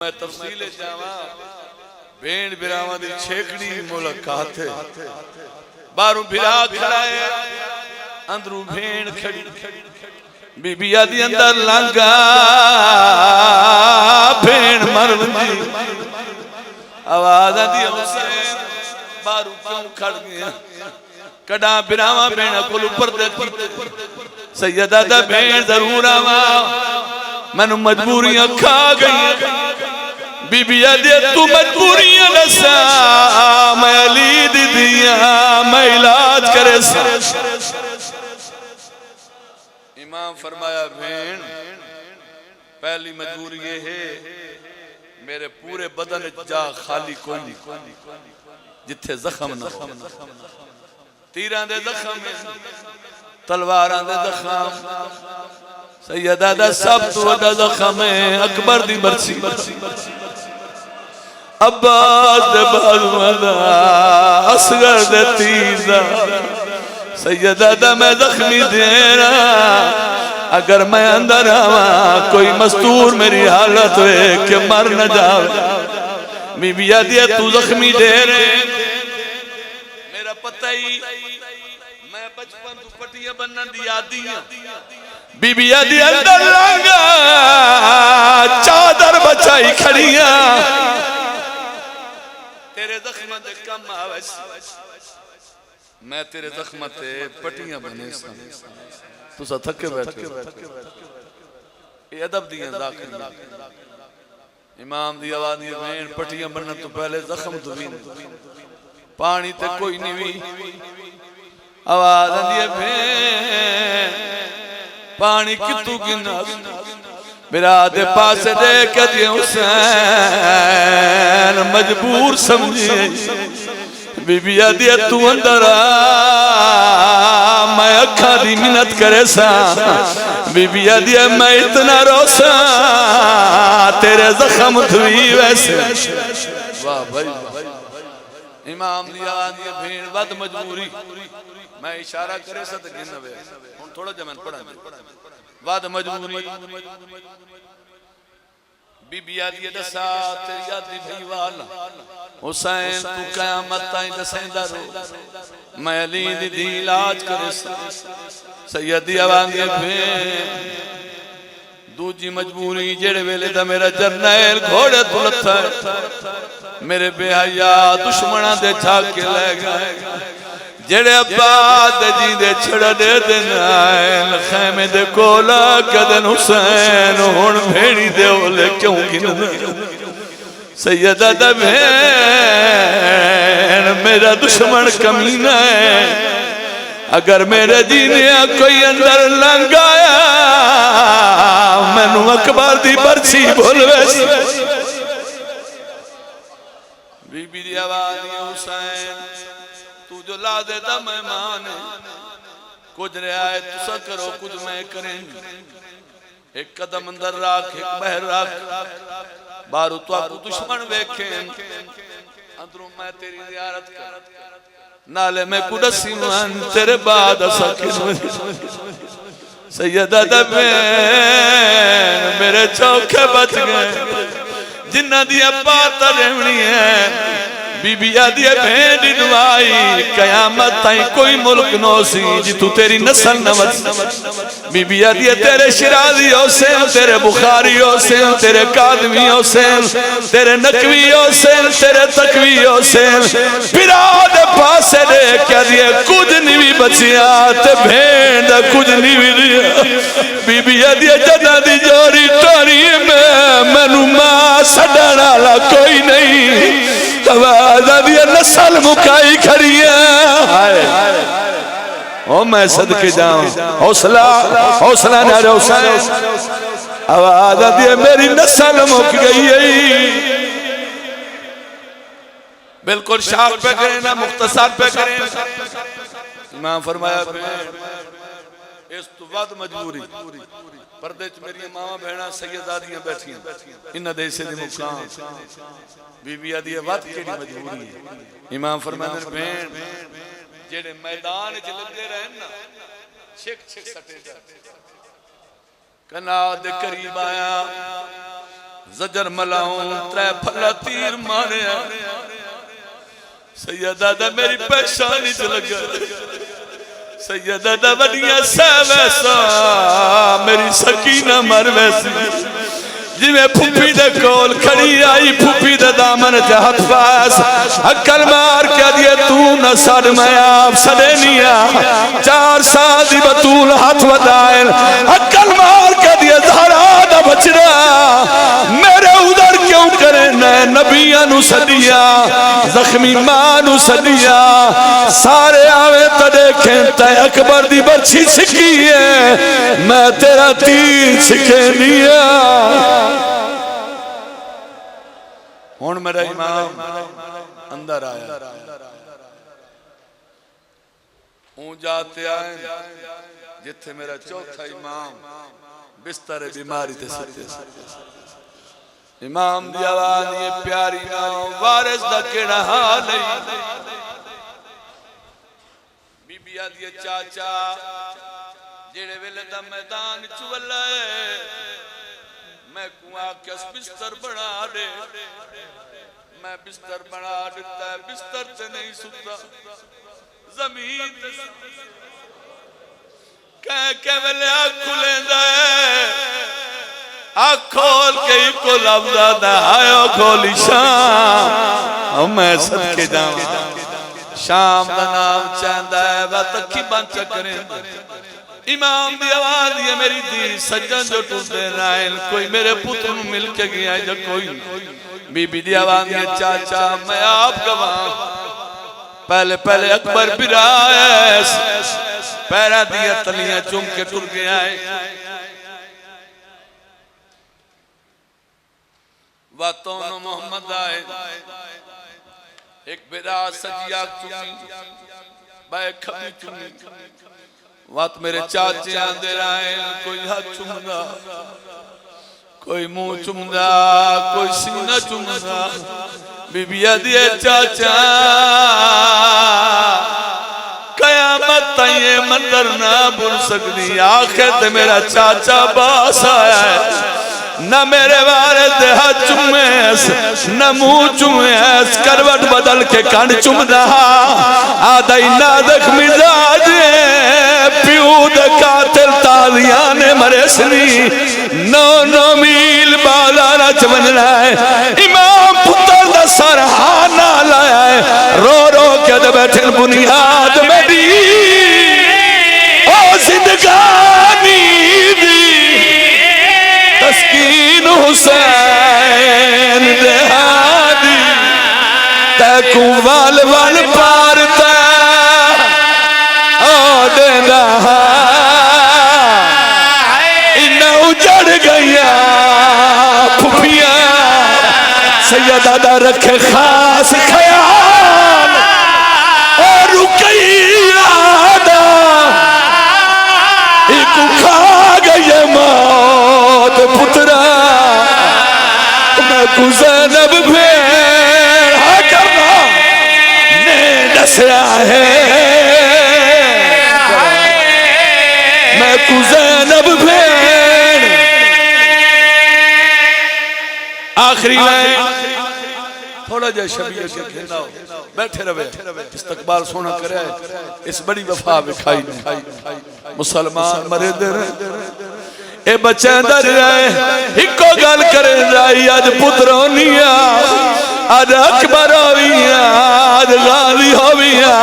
میں تفصیل جاواں بین براواں دی چھیکڑی ملاقات ہے باروں بھرا کھڑا ہے اندروں بھین کھڑی بی بی آدھی اندر لنگا بھین مرونجی آواز آدھی حسین باروں کیوں کھڑ گیا کڑا براواں بین اکل اوپر دیکھتے سیدہ دا بین ضرور آواں میں مجبوریاں کھا گئی بی بی آدھے تو مجبوریاں نسا میں علی دی دیا میں علاج کرے سا امام فرمایا بین پہلی مجبوری یہ ہے میرے پورے بدن جا خالی کوئی جتھے زخم نہ ہو تیران دے زخم تلواران دے زخم سیدہ دا سب تو وڈا زخم اکبر دی برسی عباس دے بازمدہ اصغر دے تیزہ سیدہ دا میں زخمی دینا اگر میں اندر آواں کوئی مستور میری حالت ہوئے کہ مر نہ جاوے بی بی آدھی تو زخمی دے رہے میرا پتہ ہی میں بچپن تو پٹیاں بننا دیا دیاں بی بی آدھی اندر لانگا چادر بچائی کھڑیاں تیرے زخمت کم آویس میں تیرے زخمت پٹیاں بنے سا تو سا تھکے بیٹھے یہ ادب دیاں ذاکر امام دی آواز دی بین پٹیاں بننا تو پہلے زخم دوین پانی تے کوئی نہیں ہوئی آواز دی بین پانی کتو گنا میرا دے پاس دیکھ دی حسین مجبور سمجھے بی بی آدھی تو اندر میں اکھا دی منت کرے سا بی بی آدھی میں اتنا روسا تیرے زخم دھوئی ویسے واہ بھائی امام دی آدھی بھین ود مجبوری میں اشارہ کرے سا تک گنوے تھوڑا جمعن پڑھا ود مجبوری بی بی آدھی دسا تیری آدھی بھائی والا حسین تو قیامت تائیں دسیندہ رو میں علی دی علاج کرے سا سیدی آوانگے بھین دوجی مجبوری جڑے ویلے دا میرا جرنیل گھوڑے دلتا ہے میرے بے حیاء دشمنہ دے چھاک کے لے گئے جڑے عباد جی دے چھڑا دے دنائن خیمے دے کولا کدن حسین ہون بھیڑی دے اولے کیوں گن سیدہ دا بھین میرا دشمن کمینہ ہے اگر میرے جینے کوئی اندر لنگ آیا میں نو اکبر دی برچی بھولوے سی بی بی دی آوازی حسین تو جو لا دیتا مہمان ہے کچھ رعایت تسا کرو کچھ میں کریں ایک قدم اندر راکھ ایک بہر راکھ بارو تو آپ دشمن بیکھیں اندروں میں تیری زیارت کر نالے میں کڑسی من تیرے بعد سکن سیدہ دبین میرے چوکے بچ گئے جنہ دیا بات رہنی ہے بی بی آدھی بھینڈی دعائی قیامت تائیں کوئی ملک نو سی جی تو تیری نسل نمت بی بی آدھی تیرے شرازی حسین تیرے بخاری حسین تیرے قادمی حسین تیرے نکوی حسین تیرے تکوی حسین پیراد پاسے دے کیا دیئے کچھ نیوی بچیاں تے بھینڈ کچھ نیوی دیا بی بی آدھی جدہ دی جوری ٹوری میں نو ماں سڑنا لا کوئی نہیں آواز آدھیا نسل مکائی کھڑی ہے او میں صدقے جاؤں حوصلہ نہ حسین آواز آدھیا میری نسل مک گئی ہے بالکل شاک پہ کریں نا مختصر پہ کریں امام فرمایا اس تو بعد مجبوری پردے چ میری ماما بہنا سیدادیاں بیٹھی ہیں انہ دے سے دی مقام بی بی آدھی وقت کیڑی مجبوری ہے امام فرمایا بہن جیڑے میدان چ لگے رہن نا چھک چھک سٹے جا کنا دے قریب آیا زجر ملاؤں ترے پھلا تیر ماریا سیدہ دا میری پیشانی چلگا سیدہ دا وڈیاں سہ ویسا میری سکینہ مر ویسی جی میں پھوپی دے کول کھڑی آئی پھوپی دے دامن تے ہاتھ پاس اکل مار کیا دیئے تو نہ سڑ میں آپ سڑے نیا 4 سال دی بطول ہاتھ ودائل اکل مار کیا دیئے زہرا دا بچنا میرے ادھر کیوں کرے نئے نبیاں نو سدیا زخمی ماں نو سدیا سارے آوے تا دیکھیں تے اکبر دی برچی سکی ہے میں تیرا تیر سکے نیا ہون میرا امام اندر آیا اون جاتے آئیں جتھے میرا چوتھا امام بستر بیماری تے سکتے امام دی آواز یہ پیاری امام وارث دا کیڑا حال ہے بی بی آدھی چاچا جیڑے ویلے دا میدان چولا ہے میں کنواں کس بستر بنا دے میں بستر بنا دیتا ہے بستر سے نہیں ستا زمین تے کہ ویلے آنکھ کھلیں دے آنکھ کھول کے ہی کو لفظہ دا آئیو کھولی شام میں صدقے جاؤں شام دا نام چاندہ ہے وہ تکی بن چکریں امام دی آواز یہ میری دی سجن جو ٹوٹے رائن کوئی میرے پتر مل کے گیا ہے جو کوئی بی بی دی آواز یہ چاچا میں آپ گواہ پہلے اکبر برائے پیرا دیا تلیاں چوم کے ٹر گیا ہے واتون محمد آئے ایک برا سجیہ چمی بائے کھبی چمی وات میرے چاچے آندے رائے کوئی ہاتھ چمدہ کوئی منہ چمدہ کوئی سینہ چمدہ بی بی آدھے چاچا قیامت تائیں مندر نہ بھول سکتی آخر تے میرا چاچا باس آیا ہے نہ میرے والد ہاتھ چمیں نہ منہ چمیں کروٹ بدل کے کان چم رہا آدھائی نازک مزاج پیود قاتل تازیان مرسنی 9 میل بازارہ چمن رہا ہے امام پتر دا سرحانہ لایا ہے رو رو کے دے بیٹھن بنیاد میری او زندگانی دی تسکین حسین دہادی تیکو وال پارتا او دینا انہا اجڑ گیا پھپیاں سیدہ دا رکھے خاص خیال اور رکیہ دا ایک کھا گئے موت پترہ میں کو زینب پھر ہاں کرنا نے دسیا ہے میں کو زینب پھر آخری میں تھوڑا جائے شبیہ کے کھینا ہو بیٹھے روے استقبال سونا کرے اس بڑی وفا بکھائی مسلمان مرے دے رہے اے بچیں در رہے ہکو گل کرے رہی آج پترونیا آج اکبر ہویا آج غالی ہویا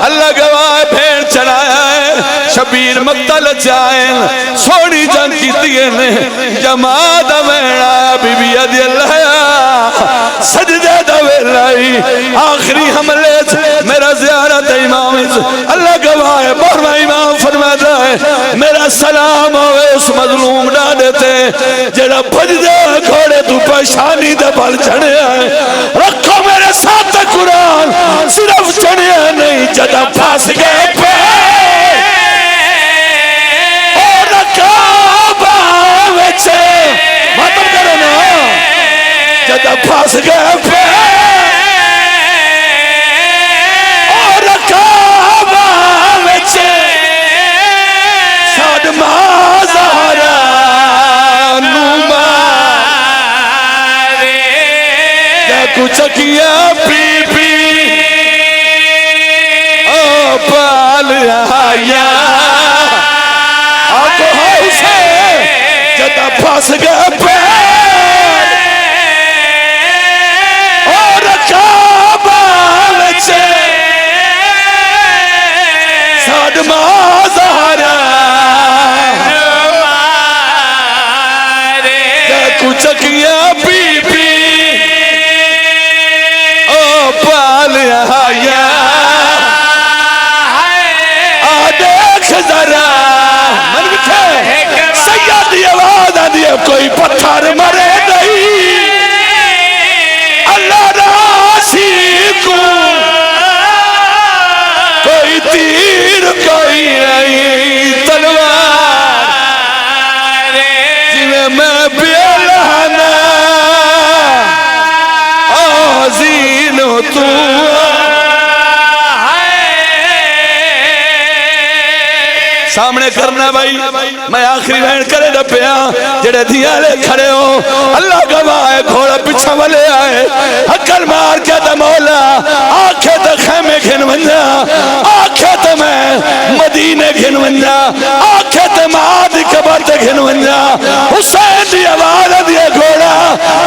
اللہ گواہ پھیر چڑھایا ہے شبیر مقتل جائیں سونی جنگ کی دیئے نے جماعت میڑا بی بی عدی اللہ سجدے دوے لائی آخری حملے میرا زیارت امام اللہ گواہ ہے بہرہ امام فرماتا ہے میرا سلام ہوئے اس مظلوم نہ دیتے جڑا بھج دے گھوڑے تو پشانی دے بھل چڑھے آئے رکھو میرے ساتھ قرآن صرف چڑھے نہیں جدہ پھاس گئے پہ اور رکابہ ویچے ماتم کرو نا جدہ پھاس گئے پہ اور رکابہ ویچے ساد مازارہ نوما کچکیا پی پی او پال آیا آگو ہائی سے جدہ پھاس گیا پیر اور کعبال چے ساد مازہرہ کچکیا پی پی او پال آیا آدیکھ ذرا من بکھے سیدی آواز آدھی کوئی پتھر مرے نہیں اللہ راسی کو کوئی تیر کوئی تلوار جویں میں بیلہنا آزین تو سامنے کرنا بھائی میں آخری بہن کرے ڈپیا جڑے دیا لے کھڑے ہو اللہ گواہ ہے گھوڑا پچھا والے آئے حکر مار کے دا مولا آنکھیں تا خیمے گھن ونجا آنکھیں تا میں مدینے گھن ونجا آنکھیں تا مادی کبر تا گھن ونجا حسین دی آواز دیا گھوڑا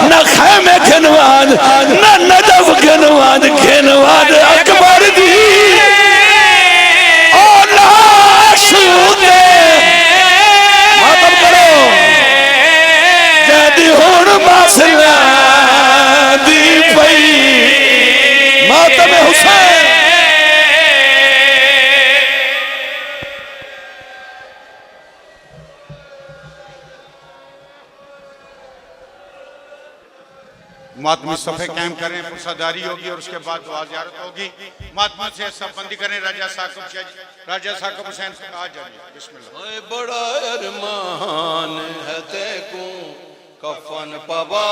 نہ خیمے گھن وان نہ ندف گھن وان گھن وان اکبر دی ماتم کرو جیدی ہون ماسلہ دی پئی ماتم حسین ماتمی صفحے قائم کریں پرساداری ہوگی اور اس کے بعد دعا زیارت ہوگی ماتمی سے سب بندی کریں راجہ ساکب حسین سے کہا جائے بسم اللہ بڑا ارمان ہے تے کو کفن پوا